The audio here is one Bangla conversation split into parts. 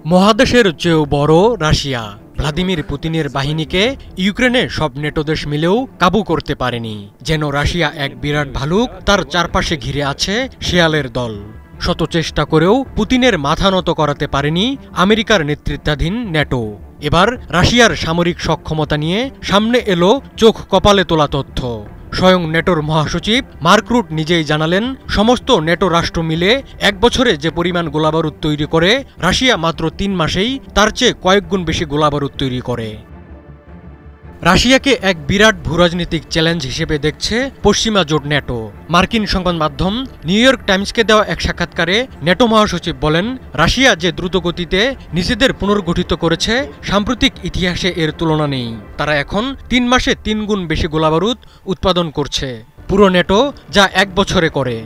মহাদেশের চেয়েও বড় রাশিয়া ভ্লাদিমির পুতিনের বাহিনীকে ইউক্রেনে সব নেটো দেশ মিলেও কাবু করতে পারেনি। যেন রাশিয়া এক বিরাট ভালুক, তার চারপাশে ঘিরে আছে শেয়ালের দল। শত চেষ্টা করেও পুতিনের মাথা নত করাতে পারেনি আমেরিকার নেতৃত্বাধীন নেটো। এবার রাশিয়ার সামরিক সক্ষমতা নিয়ে সামনে এলো চোখ কপালে তোলা তথ্য। স্বয়ং নেটোর মহাসচিব মার্ক রুট নিজেই জানালেন, সমস্ত নেটো রাষ্ট্র মিলে এক বছরে যে পরিমাণ গোলাবারুদ তৈরি করে, রাশিয়া মাত্র ৩ মাসেই তার চেয়ে কয়েক গুণ বেশি গোলাবারুদ তৈরি করে। রাশিয়াকে এক বিরাট ভূরাজনৈতিক চ্যালেঞ্জ হিসেবে দেখছে পশ্চিমা জোট নেটো। মার্কিন সংবাদ মাধ্যম নিউ ইয়র্ক টাইমসকে দেওয়া এক সাক্ষাৎকারে নেটো মহাসচিব বলেন, রাশিয়া যে দ্রুতগতিতে নিজেদের পুনর্গঠিত করেছে, সাম্প্রতিক ইতিহাসে এর তুলনা নেই। তারা এখন ৩ মাসে ৩ গুণ বেশি গোলাবারুদ উৎপাদন করছে, পুরো নেটো যা এক বছরে করে।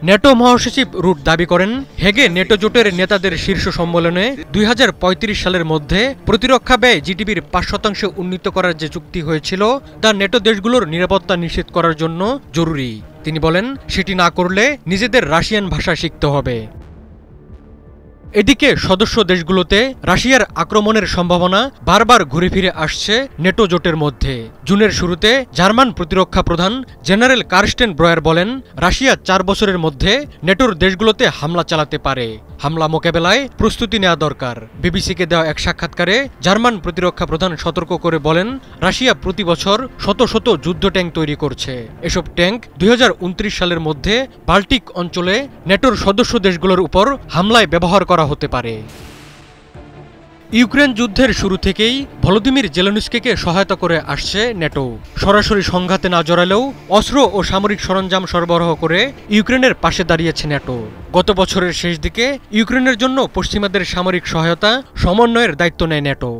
নেটো মহাসচিব রুট দাবি করেন, হেগে নেটো জোটের নেতাদের শীর্ষ সম্মেলনে ২০৩৫ সালের মধ্যে প্রতিরক্ষা ব্যয় জিডিপির ৫% উন্নীত করার যে চুক্তি হয়েছিল, তা নেটো দেশগুলোর নিরাপত্তা নিশ্চিত করার জন্য জরুরি। তিনি বলেন, সেটি না করলে নিজেদের রাশিয়ান ভাষা শিখতে হবে। এদিকে সদস্য দেশগুলোতে রাশিয়ার আক্রমণের সম্ভাবনা বারবার ঘুরে ফিরে আসছে নেটো জোটের মধ্যে। জুনের শুরুতে জার্মান প্রতিরক্ষা প্রধান জেনারেল কার্স্টেন ব্রয়ার বলেন, রাশিয়া ৪ বছরের মধ্যে নেটোর দেশগুলোতে হামলা চালাতে পারে। হামলা মোকাবেলায় প্রস্তুতি নেওয়া দরকার। বিবিসিকে দেওয়া এক সাক্ষাৎকারে জার্মান প্রতিরক্ষা প্রধান সতর্ক করে বলেন, রাশিয়া প্রতি বছর শত শত যুদ্ধ ট্যাঙ্ক তৈরি করছে। এসব ট্যাঙ্ক ২০২৯ সালের মধ্যে বাল্টিক অঞ্চলে নেটোর সদস্য দেশগুলোর উপর হামলায় ব্যবহার করা হতে পারে। ইউক্রেন যুদ্ধের শুরু থেকেই ভলোদিমির জেলেনস্কিকে সহায়তা করে আসছে নেটো। সরাসরি সংঘাতে না জড়ালেও অস্ত্র ও সামরিক সরঞ্জাম সরবরাহ করে ইউক্রেনের পাশে দাঁড়িয়েছে নেটো। গত বছরের শেষ দিকে ইউক্রেনের জন্য পশ্চিমাদের সামরিক সহায়তা সমন্বয়ের দায়িত্ব নেয় নেটো।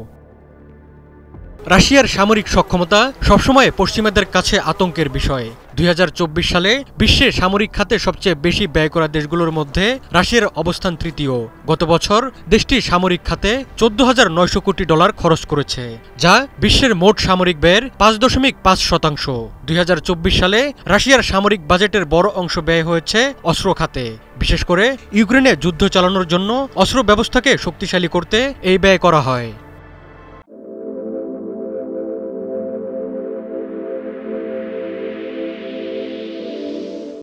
রাশিয়ার সামরিক সক্ষমতা সবসময় পশ্চিমাদের কাছে আতঙ্কের বিষয়। ২০২৪ সালে বিশ্বে সামরিক খাতে সবচেয়ে বেশি ব্যয় করা দেশগুলোর মধ্যে রাশিয়ার অবস্থান তৃতীয়। গত বছর দেশটি সামরিক খাতে $১৪,৯০০ কোটি খরচ করেছে, যা বিশ্বের মোট সামরিক ব্যয়ের ৫.৫%। ২০২৪ সালে রাশিয়ার সামরিক বাজেটের বড় অংশ ব্যয় হয়েছে অস্ত্র খাতে। বিশেষ করে ইউক্রেনে যুদ্ধ চালানোর জন্য অস্ত্র ব্যবস্থাকে শক্তিশালী করতে এই ব্যয় করা হয়।